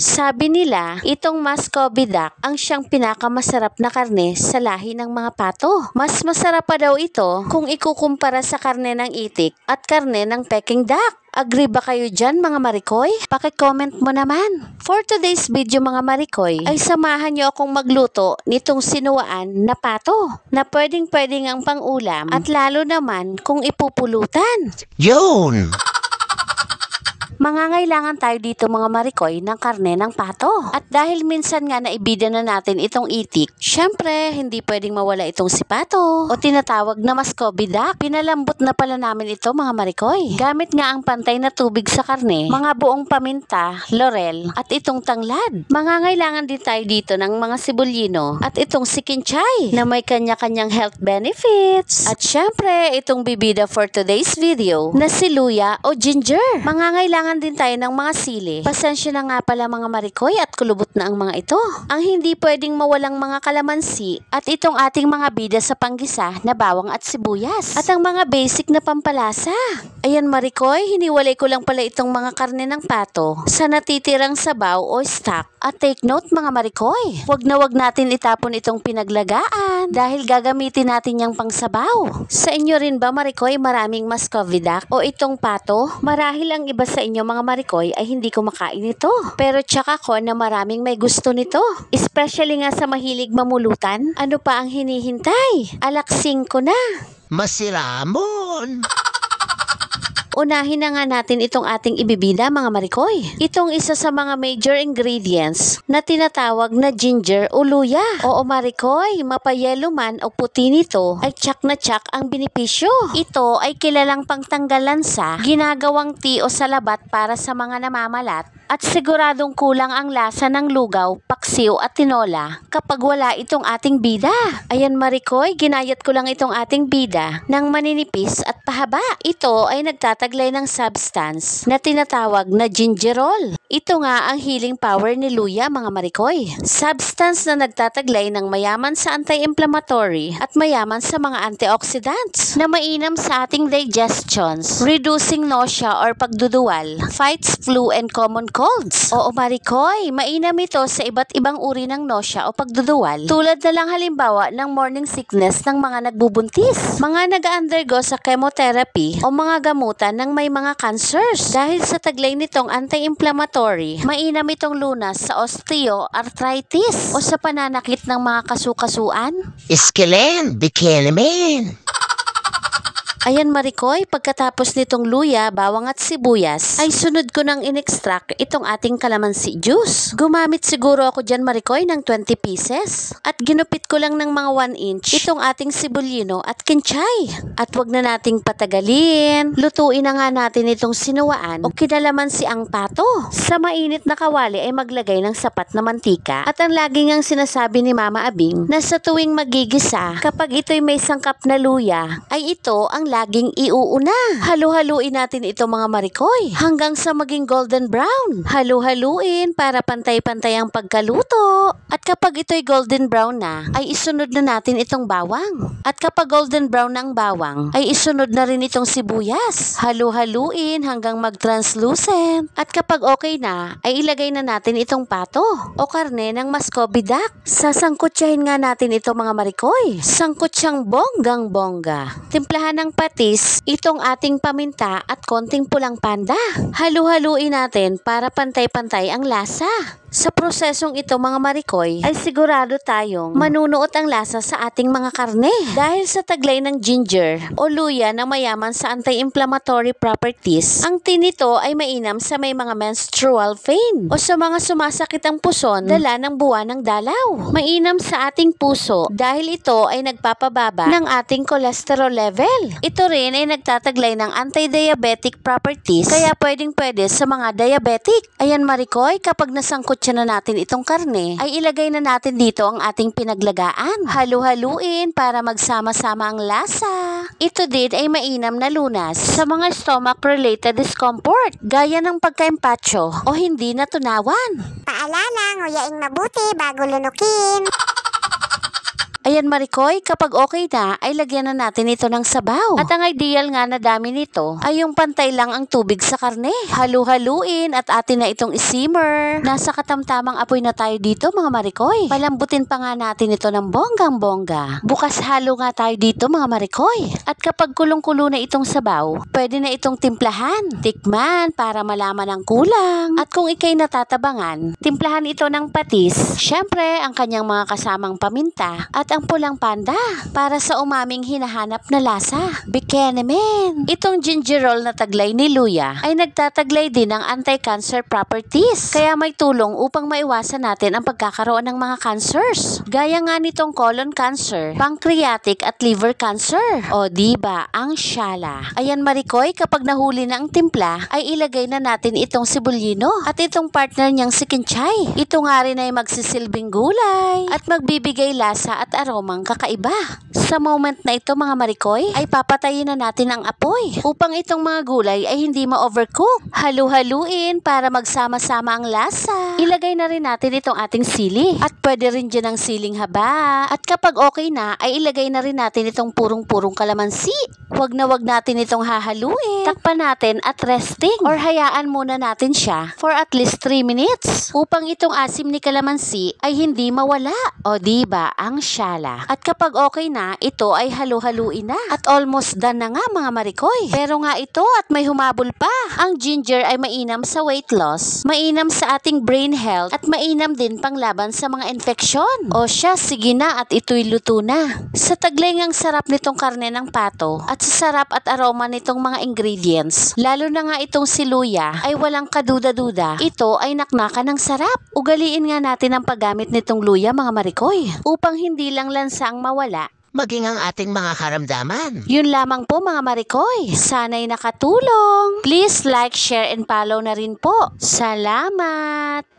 Sabi nila, itong Muscovy duck ang siyang pinakamasarap na karne sa lahi ng mga pato. Mas masarap pa daw ito kung ikukumpara sa karne ng itik at karne ng Peking duck. Agree ba kayo dyan mga Marikoy? Paki-comment mo naman. For today's video mga Marikoy, ay samahan nyo akong magluto nitong sinuwaan na pato na pwedeng-pwedeng ang pang-ulam at lalo naman kung ipupulutan. Yun! Mangangailangan tayo dito mga Marikoy ng karne ng pato. At dahil minsan nga naibida na natin itong itik, syempre hindi pwedeng mawala itong si pato o tinatawag na Muscovy duck. Pinalambot na pala namin ito mga Marikoy. Gamit nga ang pantay na tubig sa karne, mga buong paminta, laurel at itong tanglad. Mangangailangan din tayo dito ng mga sibulyino at itong si kinchay na may kanya-kanyang health benefits. At syempre itong bibida for today's video na si luya o ginger. Mangangailangan din tayo ng mga sili. Pasensya na nga pala mga Marikoy at kulubot na ang mga ito. Ang hindi pwedeng mawalang mga kalamansi at itong ating mga bida sa panggisa na bawang at sibuyas. At ang mga basic na pampalasa. Ayan Marikoy, hiniwalay ko lang pala itong mga karne ng pato sa natitirang sabaw o stock. At take note mga Marikoy, wag natin itapon itong pinaglagaan dahil gagamitin natin yung pangsabaw. Sa inyo rin ba Marikoy maraming Muscovy duck o itong pato? Marahil ang iba sa inyo mga Marikoy ay hindi kumakain ito. Pero tsaka ko na maraming may gusto nito. Especially nga sa mahilig mamulutan. Ano pa ang hinihintay? Alaksing ko na. Masiramon! Unahin na nga natin itong ating ibibida mga Marikoy. Itong isa sa mga major ingredients na tinatawag na ginger o luya. Oo Marikoy, mapayelo man o puti nito ay tsak na tsak ang benepisyo. Ito ay kilalang pangtanggal lansa, ginagawang tea o salabat para sa mga namamalat at siguradong kulang ang lasa ng lugaw, paksiw at tinola kapag wala itong ating bida. Ayan Marikoy, ginayat ko lang itong ating bida ng maninipis at pahaba. Ito ay nagtataglay ng substance na tinatawag na gingerol. Ito nga ang healing power ni luya mga Marikoy. Substance na nagtataglay ng mayaman sa anti-inflammatory at mayaman sa mga antioxidants na mainam sa ating digestions, reducing nausea or pagduduwal, fights flu and common colds. Oo Marikoy, mainam ito sa iba't ibang uri ng nausea o pagduduwal. Tulad na lang halimbawa ng morning sickness ng mga nagbubuntis, mga nag-undergo sa chemotherapy o mga gamutan ng may mga cancers. Dahil sa taglay nitong anti-inflammatory, mainam itong lunas sa osteoarthritis o sa pananakit ng mga kasukasuan. Iskelen, bikinimin! Ayan Marikoy, pagkatapos nitong luya, bawang at sibuyas, ay sunod ko nang in-extract itong ating kalamansi juice. Gumamit siguro ako dyan Marikoy ng 20 pieces. At ginupit ko lang ng mga 1 inch itong ating sibulyino at kinchay. At wag na nating patagalin. Lutuin na nga natin itong sinuwaan o kinalamansi ang pato. Sa mainit na kawali ay maglagay ng sapat na mantika. At ang laging ang sinasabi ni Mama Abing na sa tuwing magigisa, kapag ito'y may sangkap na luya, ay ito ang laging iuuna. Halu-haluin natin ito mga Marikoy hanggang sa maging golden brown. Halu-haluin para pantay-pantay ang pagkaluto. At kapag ito'y golden brown na, ay isunod na natin itong bawang. At kapag golden brown na ang bawang, ay isunod na rin itong sibuyas. Halu-haluin hanggang mag-translucent. At kapag okay na, ay ilagay na natin itong pato o karne ng Muscovy duck. Sasangkutsahin nga natin ito mga Marikoy. Sangkot siyang bonggang-bongga. Timplahan ng patis itong ating paminta at konting pulang panda. Halu-haluin natin para pantay-pantay ang lasa. Sa prosesong ito mga Marikoy ay sigurado tayong manunuot ang lasa sa ating mga karne. Dahil sa taglay ng ginger o luya na mayaman sa anti-inflammatory properties, ang tea nito ay mainam sa may mga menstrual pain o sa mga sumasakit ang puson dala ng buwan ng dalaw. Mainam sa ating puso dahil ito ay nagpapababa ng ating cholesterol level. Ito rin ay nagtataglay ng anti-diabetic properties kaya pwedeng-pwede sa mga diabetic. Ayan Marikoy, kapag nasangkot siya na natin itong karne, ay ilagay na natin dito ang ating pinaglagaan. Halu-haluin para magsama-sama ang lasa. Ito din ay mainam na lunas sa mga stomach-related discomfort, gaya ng pagka-empacho o hindi natunawan. Paalala, nguyaing mabuti bago lunukin. Ayan Marikoy, kapag okay na, ay lagyan na natin ito ng sabaw. At ang ideal nga na dami nito ay yung pantay lang ang tubig sa karne. Halu-haluin at atin na itong isimmer. Nasa katamtamang apoy na tayo dito mga Marikoy. Palambutin pa nga natin ito ng bonggang-bongga. Bukas halo nga tayo dito mga Marikoy. At kapag kulong-kulo na itong sabaw, pwede na itong timplahan. Tikman para malaman ang kulang. At kung ikay natatabangan, timplahan ito ng patis. Syempre, ang kanyang mga kasamang paminta at ang pulang panda para sa umaming hinahanap na lasa. Bikenemen! Itong ginger roll na taglay ni Luya ay nagtataglay din ng anti-cancer properties. Kaya may tulong upang maiwasan natin ang pagkakaroon ng mga cancers. Gaya nga nitong colon cancer, pancreatic at liver cancer. O diba, ang syala. Ayan Marikoy, kapag nahuli na ang timpla, ay ilagay na natin itong sibulino at itong partner niyang si kinchay. Ito nga rin ay magsisilbing gulay at magbibigay lasa at aromang kakaiba. Sa moment na ito mga Marikoy, ay papatayin na natin ang apoy upang itong mga gulay ay hindi ma-overcook. Halu-haluin para magsama-sama ang lasa. Ilagay na rin natin itong ating sili at pwede rin dyan ang siling haba. At kapag okay na, ay ilagay na rin natin itong purong-purong kalamansi. Wag na wag natin itong hahaluin. Takpan natin at resting or hayaan muna natin siya for at least 3 minutes upang itong asim ni kalamansi ay hindi mawala. O diba, ang syala. At kapag okay na, ito ay halu-haluin na. At almost done na nga mga Marikoy. Pero nga ito at may humabol pa. Ang ginger ay mainam sa weight loss, mainam sa ating brain health at mainam din panglaban sa mga infeksyon. O siya, sige na at ito'y luto na. Sa taglay ngang sarap nitong karne ng pato at sa sarap at aroma nitong mga ingredients, lalo na nga itong si Luya, ay walang kaduda-duda. Ito ay naknakan ng sarap. Ugaliin nga natin ang paggamit nitong Luya mga Marikoy upang hindi lang lansa ang mawala, Maging ang ating mga karamdaman. yun lamang po mga Marikoy. Sana'y nakatulong. Please like, share, and follow na rin po. Salamat!